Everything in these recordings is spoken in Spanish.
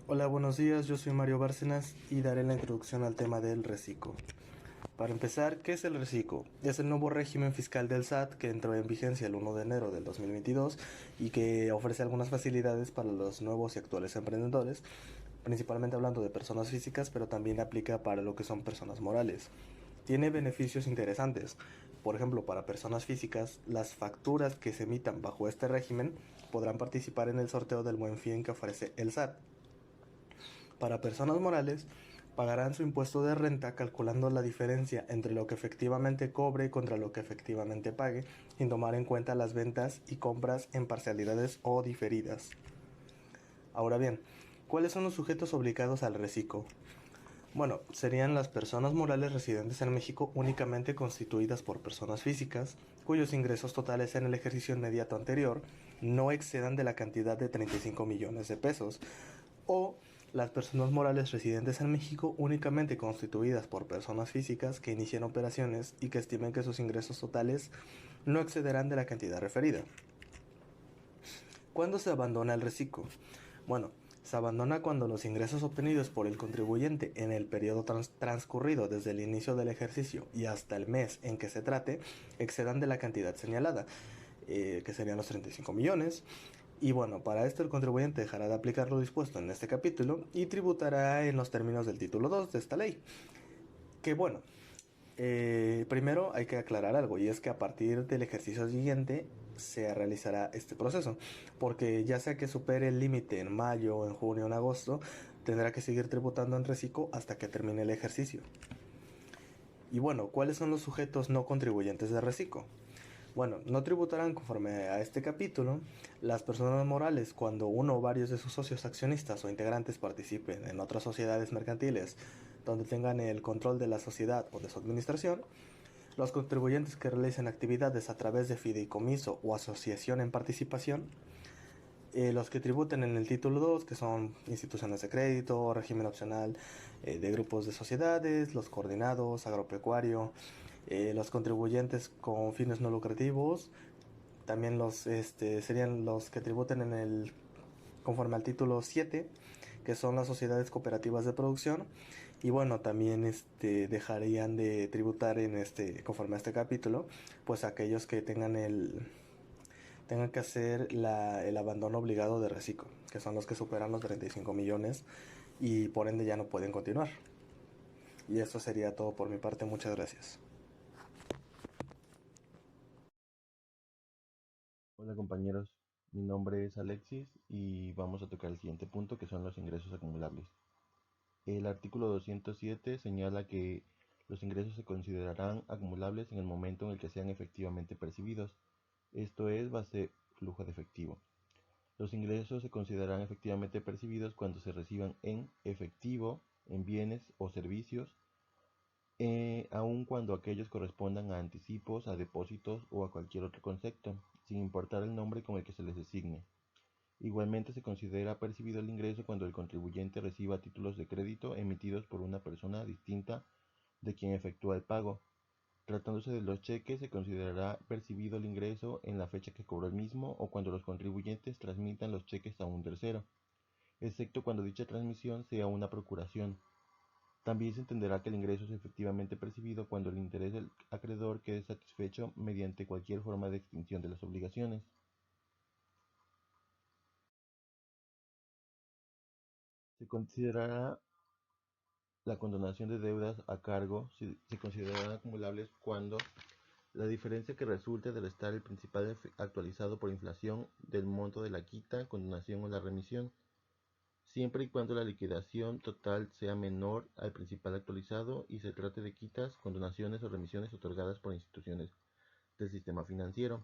Hola, buenos días, yo soy Mario Bárcenas y daré la introducción al tema del reciclo. Para empezar, ¿qué es el reciclo? Es el nuevo régimen fiscal del SAT que entró en vigencia el 1 de enero del 2022 y que ofrece algunas facilidades para los nuevos y actuales emprendedores, principalmente hablando de personas físicas, pero también aplica para lo que son personas morales. Tiene beneficios interesantes. Por ejemplo, para personas físicas, las facturas que se emitan bajo este régimen podrán participar en el sorteo del Buen Fin que ofrece el SAT. Para personas morales, pagarán su impuesto de renta calculando la diferencia entre lo que efectivamente cobre contra lo que efectivamente pague, sin tomar en cuenta las ventas y compras en parcialidades o diferidas. Ahora bien, ¿cuáles son los sujetos obligados al reciclo? Bueno, serían las personas morales residentes en México únicamente constituidas por personas físicas, cuyos ingresos totales en el ejercicio inmediato anterior no excedan de la cantidad de 35 millones de pesos, o las personas morales residentes en México únicamente constituidas por personas físicas que inicien operaciones y que estimen que sus ingresos totales no excederán de la cantidad referida. ¿Cuándo se abandona el reciclo? Bueno, se abandona cuando los ingresos obtenidos por el contribuyente en el periodo transcurrido desde el inicio del ejercicio y hasta el mes en que se trate excedan de la cantidad señalada, que serían los 35 millones. Y bueno, para esto el contribuyente dejará de aplicar lo dispuesto en este capítulo y tributará en los términos del título 2 de esta ley. Que bueno, primero hay que aclarar algo, y es que a partir del ejercicio siguiente se realizará este proceso, porque ya sea que supere el límite en mayo, en junio o en agosto, tendrá que seguir tributando en reciclo hasta que termine el ejercicio. Y bueno, ¿cuáles son los sujetos no contribuyentes de reciclo? Bueno, no tributarán conforme a este capítulo las personas morales cuando uno o varios de sus socios accionistas o integrantes participen en otras sociedades mercantiles donde tengan el control de la sociedad o de su administración, los contribuyentes que realicen actividades a través de fideicomiso o asociación en participación, los que tributen en el título 2, que son instituciones de crédito, régimen opcional de grupos de sociedades, los coordinados, agropecuario, los contribuyentes con fines no lucrativos, también serían los que tributen conforme al título 7, que son las sociedades cooperativas de producción. Y bueno, también dejarían de tributar conforme a este capítulo, pues aquellos que tengan que hacer el abandono obligado de reciclo, que son los que superan los 35 millones y por ende ya no pueden continuar. Y eso sería todo por mi parte, muchas gracias. Hola compañeros, mi nombre es Alexis y vamos a tocar el siguiente punto que son los ingresos acumulables. El artículo 207 señala que los ingresos se considerarán acumulables en el momento en el que sean efectivamente percibidos, esto es base flujo de efectivo. Los ingresos se considerarán efectivamente percibidos cuando se reciban en efectivo, en bienes o servicios, aun cuando aquellos correspondan a anticipos, a depósitos o a cualquier otro concepto, sin importar el nombre con el que se les designe. Igualmente se considera percibido el ingreso cuando el contribuyente reciba títulos de crédito emitidos por una persona distinta de quien efectúa el pago. Tratándose de los cheques, se considerará percibido el ingreso en la fecha que cobró el mismo o cuando los contribuyentes transmitan los cheques a un tercero, excepto cuando dicha transmisión sea una procuración. También se entenderá que el ingreso es efectivamente percibido cuando el interés del acreedor quede satisfecho mediante cualquier forma de extinción de las obligaciones. Se considerará la condonación de deudas a cargo se considerarán acumulables cuando la diferencia que resulte de restar el principal actualizado por inflación del monto de la quita, condonación o la remisión, siempre y cuando la liquidación total sea menor al principal actualizado y se trate de quitas, condonaciones o remisiones otorgadas por instituciones del sistema financiero.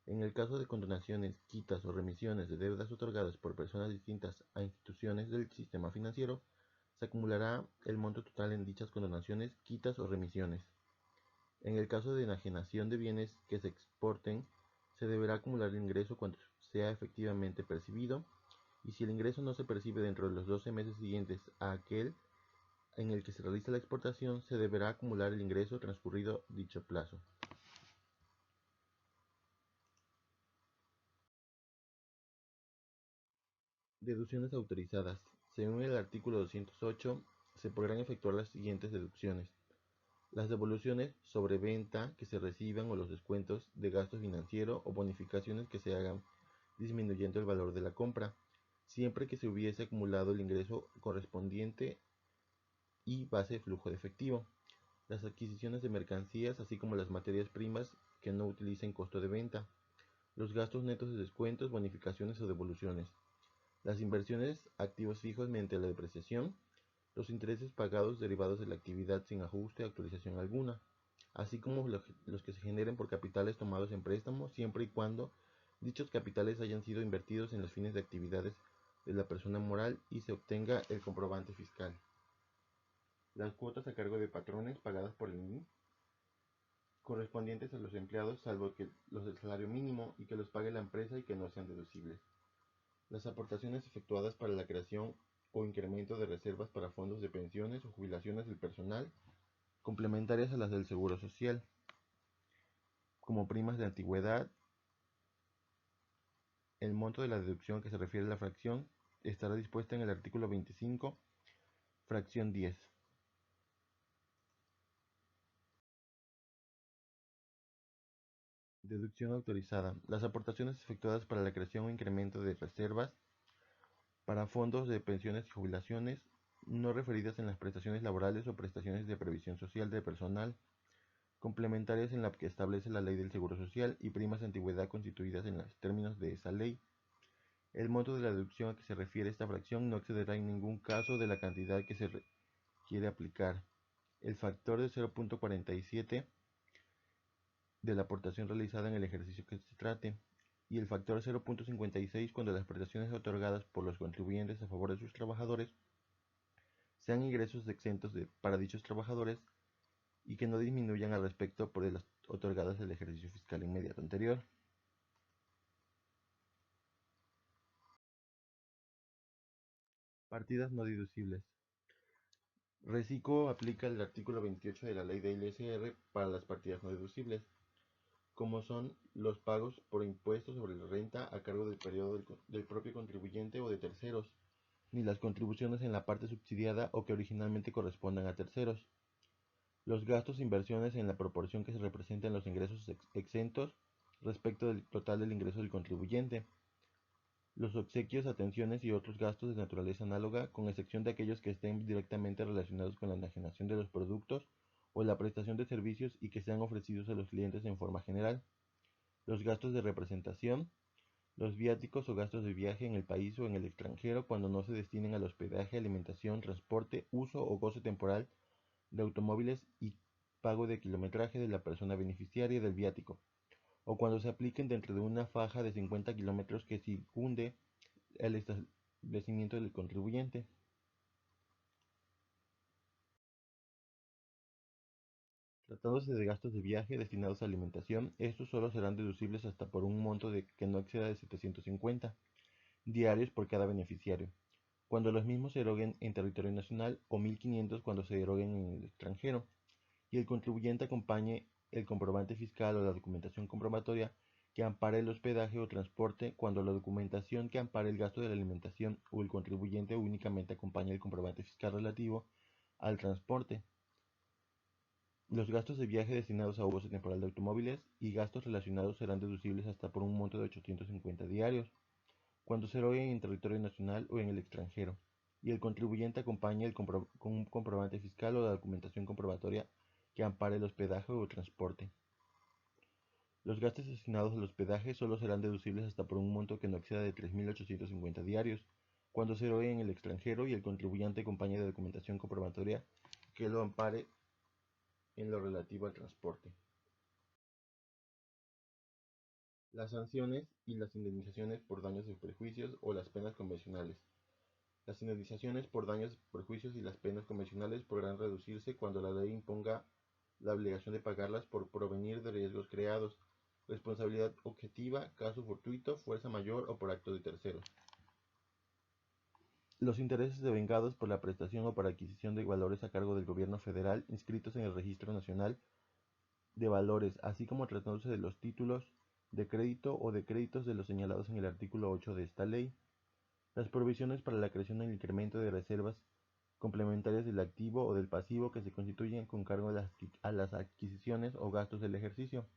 En el caso de condonaciones, quitas o remisiones de deudas otorgadas por personas distintas a instituciones del sistema financiero, se acumulará el monto total en dichas condonaciones, quitas o remisiones. En el caso de enajenación de bienes que se exporten, se deberá acumular el ingreso cuando sea efectivamente percibido, y si el ingreso no se percibe dentro de los 12 meses siguientes a aquel en el que se realiza la exportación, se deberá acumular el ingreso transcurrido dicho plazo. Deducciones autorizadas. Según el artículo 208, se podrán efectuar las siguientes deducciones: las devoluciones sobre venta que se reciban o los descuentos de gasto financiero o bonificaciones que se hagan disminuyendo el valor de la compra, siempre que se hubiese acumulado el ingreso correspondiente y base de flujo de efectivo. Las adquisiciones de mercancías, así como las materias primas que no utilicen costo de venta. Los gastos netos de descuentos, bonificaciones o devoluciones. Las inversiones, activos fijos mediante la depreciación. Los intereses pagados derivados de la actividad sin ajuste o actualización alguna, así como los que se generen por capitales tomados en préstamo, siempre y cuando dichos capitales hayan sido invertidos en los fines de actividades de la persona moral y se obtenga el comprobante fiscal. Las cuotas a cargo de patrones pagadas por el INI correspondientes a los empleados, salvo que los del salario mínimo, y que los pague la empresa y que no sean deducibles. Las aportaciones efectuadas para la creación o incremento de reservas para fondos de pensiones o jubilaciones del personal, complementarias a las del Seguro Social, como primas de antigüedad. El monto de la deducción que se refiere a la fracción estará dispuesta en el artículo 25, fracción 10. Deducción autorizada. Las aportaciones efectuadas para la creación o incremento de reservas para fondos de pensiones y jubilaciones no referidas en las prestaciones laborales o prestaciones de previsión social de personal, complementarias en la que establece la ley del Seguro Social, y primas de antigüedad constituidas en los términos de esa ley. El monto de la deducción a que se refiere esta fracción no excederá en ningún caso de la cantidad que se quiere aplicar. El factor de 0.47 de la aportación realizada en el ejercicio que se trate, y el factor 0.56 cuando las prestaciones otorgadas por los contribuyentes a favor de sus trabajadores sean ingresos exentos para dichos trabajadores y que no disminuyan al respecto por las otorgadas del ejercicio fiscal inmediato anterior. Partidas no deducibles. Recico aplica el artículo 28 de la ley de ISR para las partidas no deducibles, como son los pagos por impuestos sobre la renta a cargo del periodo del propio contribuyente o de terceros, ni las contribuciones en la parte subsidiada o que originalmente correspondan a terceros. Los gastos e inversiones en la proporción que se representa en los ingresos exentos respecto del total del ingreso del contribuyente. Los obsequios, atenciones y otros gastos de naturaleza análoga, con excepción de aquellos que estén directamente relacionados con la enajenación de los productos o la prestación de servicios y que sean ofrecidos a los clientes en forma general. Los gastos de representación, los viáticos o gastos de viaje en el país o en el extranjero cuando no se destinen al hospedaje, alimentación, transporte, uso o goce temporal de automóviles y pago de kilometraje de la persona beneficiaria del viático, o cuando se apliquen dentro de una faja de 50 kilómetros que circunde el establecimiento del contribuyente. Tratándose de gastos de viaje destinados a alimentación, estos solo serán deducibles hasta por un monto que no exceda de 750 diarios por cada beneficiario, cuando los mismos se eroguen en territorio nacional, o 1.500 cuando se eroguen en el extranjero, y el contribuyente acompañe el comprobante fiscal o la documentación comprobatoria que ampare el hospedaje o transporte, cuando la documentación que ampare el gasto de la alimentación o el contribuyente únicamente acompañe el comprobante fiscal relativo al transporte. Los gastos de viaje destinados a uso temporal de automóviles y gastos relacionados serán deducibles hasta por un monto de 850 diarios, cuando se eroguen en territorio nacional o en el extranjero, y el contribuyente acompañe con un comprobante fiscal o la documentación comprobatoria que ampare el hospedaje o transporte. Los gastos asignados al hospedaje solo serán deducibles hasta por un monto que no exceda de 3.850 diarios, cuando se eroguen en el extranjero y el contribuyente acompañe de documentación comprobatoria que lo ampare en lo relativo al transporte. Las sanciones y las indemnizaciones por daños y perjuicios o las penas convencionales. Las indemnizaciones por daños, perjuicios y las penas convencionales podrán reducirse cuando la ley imponga la obligación de pagarlas por provenir de riesgos creados, responsabilidad objetiva, caso fortuito, fuerza mayor o por acto de terceros. Los intereses devengados por la prestación o por adquisición de valores a cargo del gobierno federal inscritos en el Registro Nacional de Valores, así como tratándose de los títulos de crédito o de créditos de los señalados en el artículo 8 de esta ley. Las provisiones para la creación e incremento de reservas complementarias del activo o del pasivo que se constituyen con cargo a las adquisiciones o gastos del ejercicio,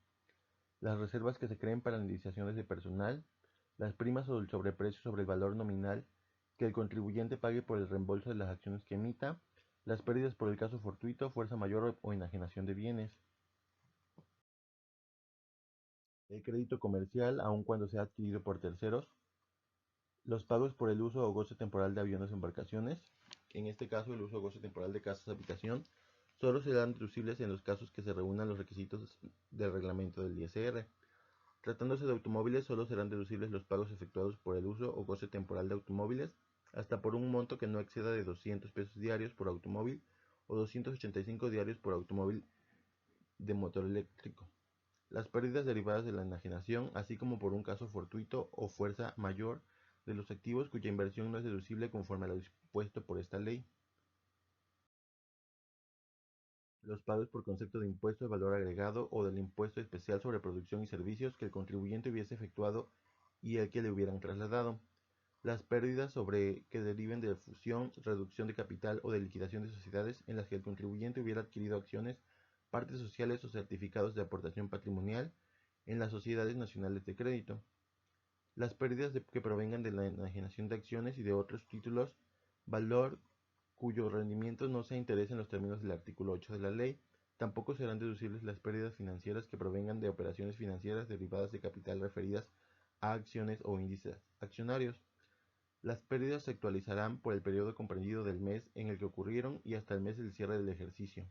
las reservas que se creen para indemnizaciones de personal, las primas o el sobreprecio sobre el valor nominal que el contribuyente pague por el reembolso de las acciones que emita, las pérdidas por el caso fortuito, fuerza mayor o enajenación de bienes. El crédito comercial, aun cuando sea adquirido por terceros, los pagos por el uso o goce temporal de aviones o embarcaciones, en este caso el uso o goce temporal de casas habitación, solo serán deducibles en los casos que se reúnan los requisitos del reglamento del ISR. Tratándose de automóviles, solo serán deducibles los pagos efectuados por el uso o goce temporal de automóviles, hasta por un monto que no exceda de 200 pesos diarios por automóvil o 285 diarios por automóvil de motor eléctrico. Las pérdidas derivadas de la enajenación, así como por un caso fortuito o fuerza mayor de los activos cuya inversión no es deducible conforme a lo dispuesto por esta ley. Los pagos por concepto de impuesto de valor agregado o del impuesto especial sobre producción y servicios que el contribuyente hubiese efectuado y el que le hubieran trasladado. Las pérdidas sobre que deriven de fusión, reducción de capital o de liquidación de sociedades en las que el contribuyente hubiera adquirido acciones, partes sociales o certificados de aportación patrimonial en las sociedades nacionales de crédito. Las pérdidas que provengan de la enajenación de acciones y de otros títulos, valor cuyo rendimiento no sea interés en los términos del artículo 8 de la ley. Tampoco serán deducibles las pérdidas financieras que provengan de operaciones financieras derivadas de capital referidas a acciones o índices accionarios. Las pérdidas se actualizarán por el periodo comprendido del mes en el que ocurrieron y hasta el mes del cierre del ejercicio.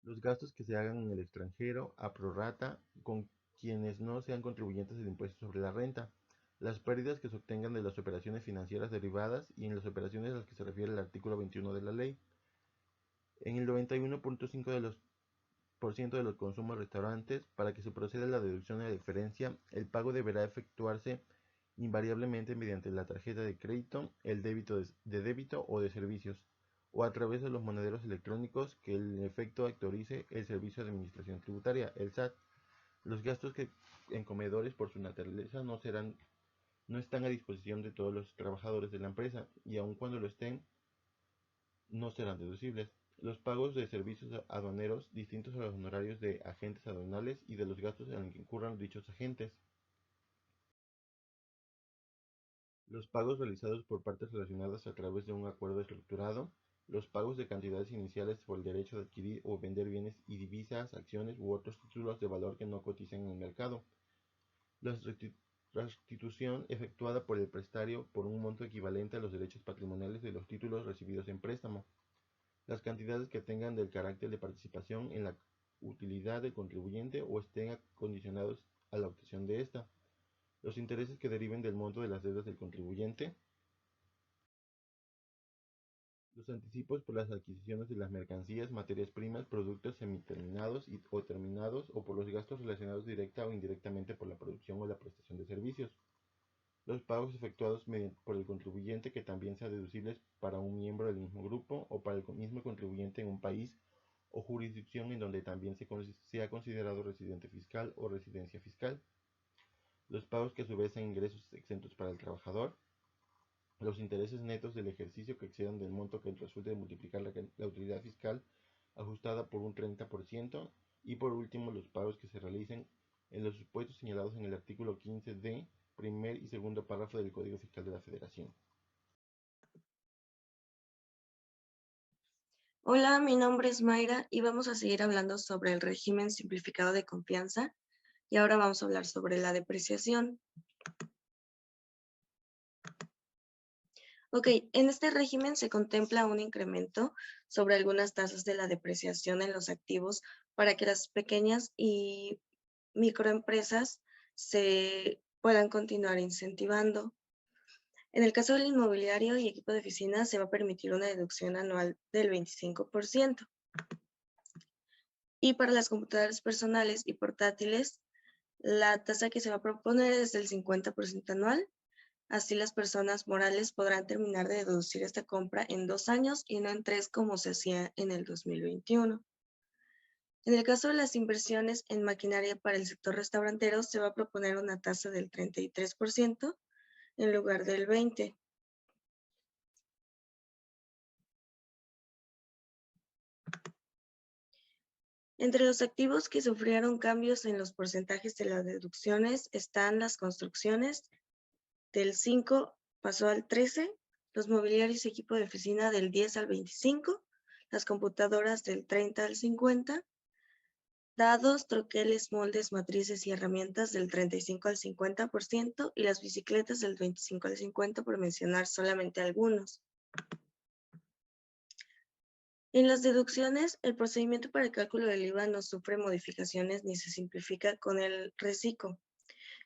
Los gastos que se hagan en el extranjero a prorrata con quienes no sean contribuyentes del impuesto sobre la renta, las pérdidas que se obtengan de las operaciones financieras derivadas y en las operaciones a las que se refiere el artículo 21 de la ley. En el 91.5% de los consumos restaurantes, para que se proceda a la deducción de la diferencia, el pago deberá efectuarse invariablemente mediante la tarjeta de crédito, el débito de débito o de servicios, o a través de los monederos electrónicos que el efecto autorice el Servicio de Administración Tributaria, el SAT. Los gastos que en comedores por su naturaleza no están a disposición de todos los trabajadores de la empresa y aun cuando lo estén, no serán deducibles. Los pagos de servicios aduaneros distintos a los honorarios de agentes aduanales y de los gastos en los que incurran dichos agentes. Los pagos realizados por partes relacionadas a través de un acuerdo estructurado, los pagos de cantidades iniciales por el derecho de adquirir o vender bienes y divisas, acciones u otros títulos de valor que no coticen en el mercado, la restitución efectuada por el prestario por un monto equivalente a los derechos patrimoniales de los títulos recibidos en préstamo, las cantidades que tengan del carácter de participación en la utilidad del contribuyente o estén condicionados a la obtención de esta, los intereses que deriven del monto de las deudas del contribuyente, los anticipos por las adquisiciones de las mercancías, materias primas, productos semiterminados o terminados o por los gastos relacionados directa o indirectamente por la producción o la prestación de servicios, los pagos efectuados por el contribuyente que también sean deducibles para un miembro del mismo grupo o para el mismo contribuyente en un país o jurisdicción en donde también sea considerado residente fiscal o residencia fiscal, los pagos que a su vez sean ingresos exentos para el trabajador, los intereses netos del ejercicio que excedan del monto que resulte de multiplicar la utilidad fiscal ajustada por un 30% y por último los pagos que se realicen en los supuestos señalados en el artículo 15d, primer y segundo párrafo del Código Fiscal de la Federación. Hola, mi nombre es Mayra y vamos a seguir hablando sobre el régimen simplificado de confianza y ahora vamos a hablar sobre la depreciación. Ok, en este régimen se contempla un incremento sobre algunas tasas de la depreciación en los activos para que las pequeñas y microempresas se puedan continuar incentivando. En el caso del inmobiliario y equipo de oficina se va a permitir una deducción anual del 25%. Y para las computadoras personales y portátiles, la tasa que se va a proponer es del 50% anual. Así las personas morales podrán terminar de deducir esta compra en 2 años y no en 3 como se hacía en el 2021. En el caso de las inversiones en maquinaria para el sector restaurantero, se va a proponer una tasa del 33% en lugar del 20%. Entre los activos que sufrieron cambios en los porcentajes de las deducciones están las construcciones, del 5 pasó al 13, los mobiliarios y equipo de oficina del 10 al 25, las computadoras del 30 al 50, dados, troqueles, moldes, matrices y herramientas del 35 al 50% y las bicicletas del 25 al 50%, por mencionar solamente algunos. En las deducciones, el procedimiento para el cálculo del IVA no sufre modificaciones ni se simplifica con el reciclo.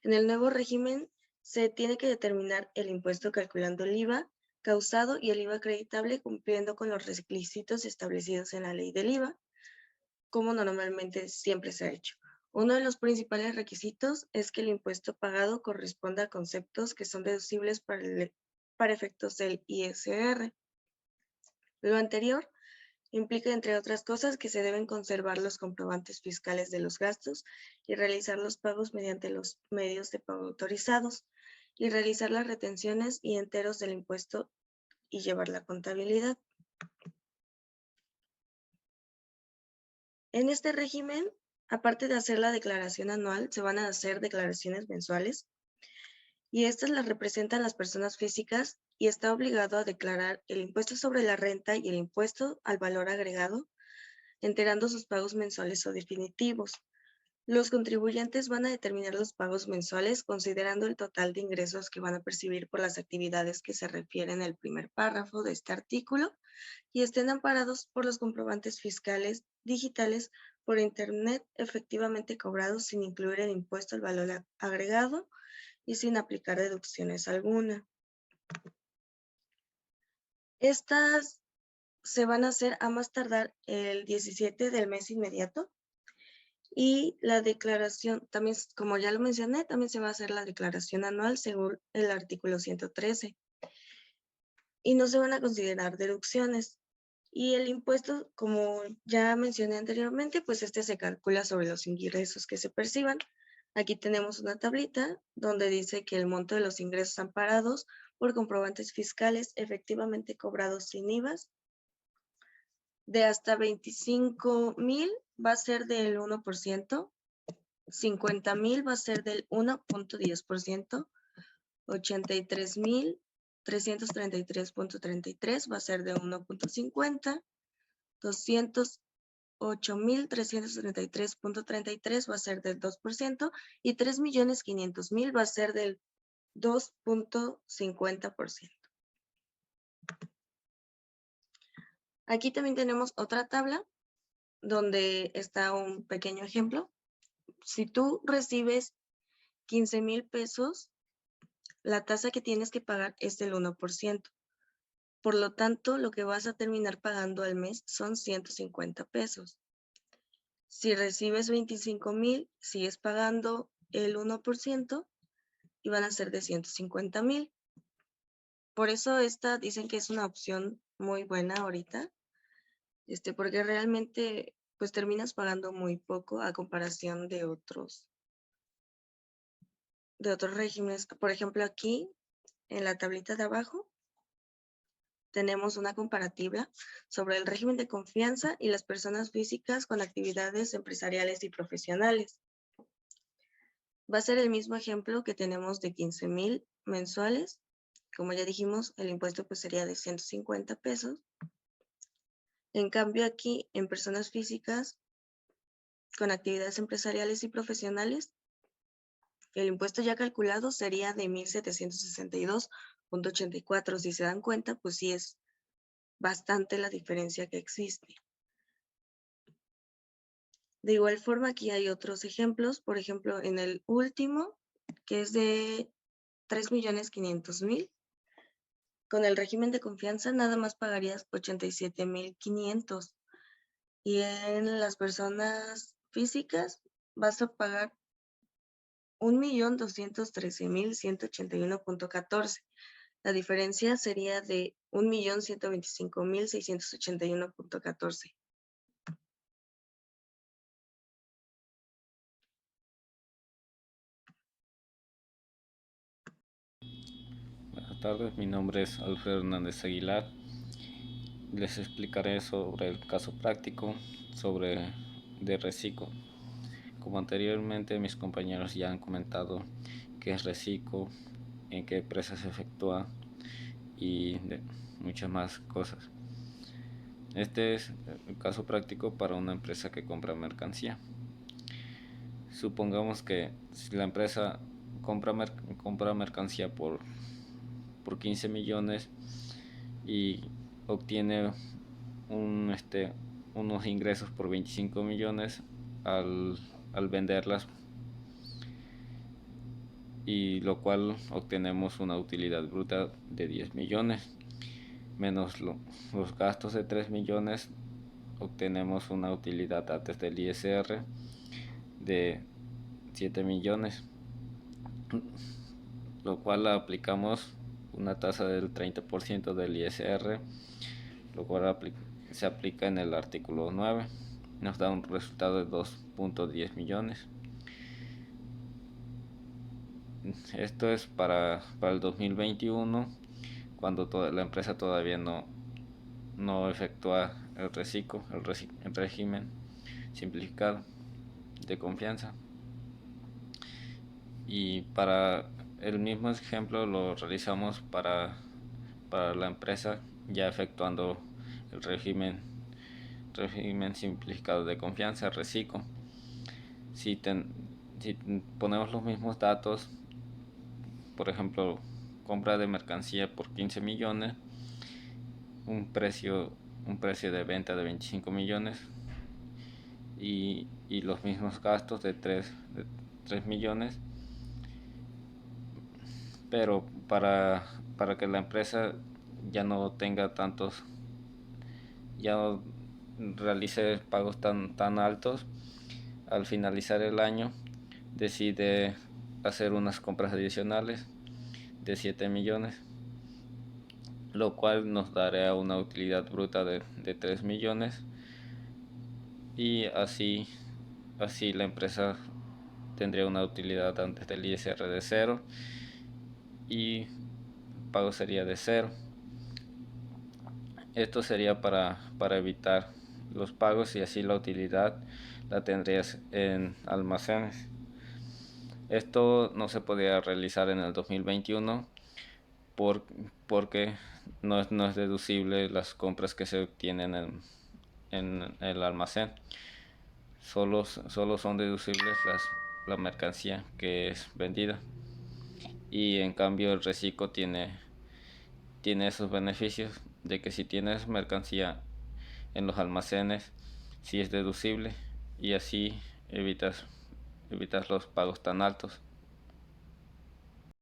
En el nuevo régimen se tiene que determinar el impuesto calculando el IVA causado y el IVA acreditable cumpliendo con los requisitos establecidos en la ley del IVA, como normalmente siempre se ha hecho. Uno de los principales requisitos es que el impuesto pagado corresponda a conceptos que son deducibles para efectos del ISR. Lo anterior implica, entre otras cosas, que se deben conservar los comprobantes fiscales de los gastos y realizar los pagos mediante los medios de pago autorizados, y realizar las retenciones y enteros del impuesto y llevar la contabilidad. En este régimen, aparte de hacer la declaración anual, se van a hacer declaraciones mensuales, y estas las representan las personas físicas y está obligado a declarar el impuesto sobre la renta y el impuesto al valor agregado, enterando sus pagos mensuales o definitivos. Los contribuyentes van a determinar los pagos mensuales considerando el total de ingresos que van a percibir por las actividades que se refieren al primer párrafo de este artículo y estén amparados por los comprobantes fiscales digitales por Internet efectivamente cobrados sin incluir el impuesto al valor agregado y sin aplicar deducciones alguna. Estas se van a hacer a más tardar el 17 del mes inmediato. Y la declaración, también, como ya lo mencioné, también se va a hacer la declaración anual según el artículo 113. Y no se van a considerar deducciones. Y el impuesto, como ya mencioné anteriormente, pues este se calcula sobre los ingresos que se perciban. Aquí tenemos una tablita donde dice que el monto de los ingresos amparados por comprobantes fiscales efectivamente cobrados sin IVAs de hasta 25,000 va a ser del 1%. 50,000 va a ser del 1.10%, 83,333.33 va a ser de 1.50, 208,333.33 va a ser del 2% y 3,500,000 va a ser del 2.50%. Aquí también tenemos otra tabla donde está un pequeño ejemplo. Si tú recibes 15,000 pesos, la tasa que tienes que pagar es del 1%. Por lo tanto, lo que vas a terminar pagando al mes son 150 pesos. Si recibes 25,000, sigues pagando el 1% y van a ser de 150,000. Por eso esta dicen que es una opción muy buena ahorita, porque realmente pues terminas pagando muy poco a comparación de otros regímenes. Por ejemplo, aquí en la tablita de abajo tenemos una comparativa sobre el régimen de confianza y las personas físicas con actividades empresariales y profesionales. Va a ser el mismo ejemplo que tenemos de 15,000 mensuales. Como ya dijimos, el impuesto pues sería de 150 pesos. En cambio aquí, en personas físicas con actividades empresariales y profesionales, el impuesto ya calculado sería de 1,762.84. Si se dan cuenta, pues sí es bastante la diferencia que existe. De igual forma, aquí hay otros ejemplos. Por ejemplo, en el último, que es de 3,500,000, con el régimen de confianza nada más pagarías 87,500. Y en las personas físicas vas a pagar 1,213,181.14. La diferencia sería de 1,125,681.14. buenas tardes. Mi nombre es Alfredo Hernández Aguilar. Les explicaré sobre el caso práctico de Recico. Como anteriormente mis compañeros ya han comentado qué es Recico, en qué empresa se efectúa y muchas más cosas. Este es el caso práctico para una empresa que compra mercancía. Supongamos que si la empresa compra mercancía por 15 millones y obtiene unos ingresos por 25 millones al venderlas, y lo cual obtenemos una utilidad bruta de 10 millones menos los gastos de 3 millones, obtenemos una utilidad antes del ISR de 7 millones, lo cual aplicamos una tasa del 30% del ISR, lo cual se aplica en el artículo 9. Nos da un resultado de 2.10 millones. Esto es para el 2021, cuando la empresa todavía no efectúa el reciclo, el régimen simplificado de confianza. Y para el mismo ejemplo lo realizamos para la empresa ya efectuando el régimen simplificado de confianza, reciclo. Si ponemos los mismos datos, por ejemplo, compra de mercancía por 15 millones, un precio de venta de 25 millones y los mismos gastos de 3 millones, pero para que la empresa ya no tenga ya no realice pagos tan altos, al finalizar el año decide hacer unas compras adicionales de 7 millones, lo cual nos dará una utilidad bruta de 3 millones, y así la empresa tendría una utilidad antes del ISR de 0 y el pago sería de 0. Esto sería para evitar los pagos, y así la utilidad la tendrías en almacenes. Esto no se podía realizar en el 2021 porque no es deducible las compras que se obtienen en el almacén. Solo son deducibles la mercancía que es vendida, y en cambio el reciclo tiene esos beneficios de que si tienes mercancía en los almacenes sí es deducible, y así evitas los pagos tan altos.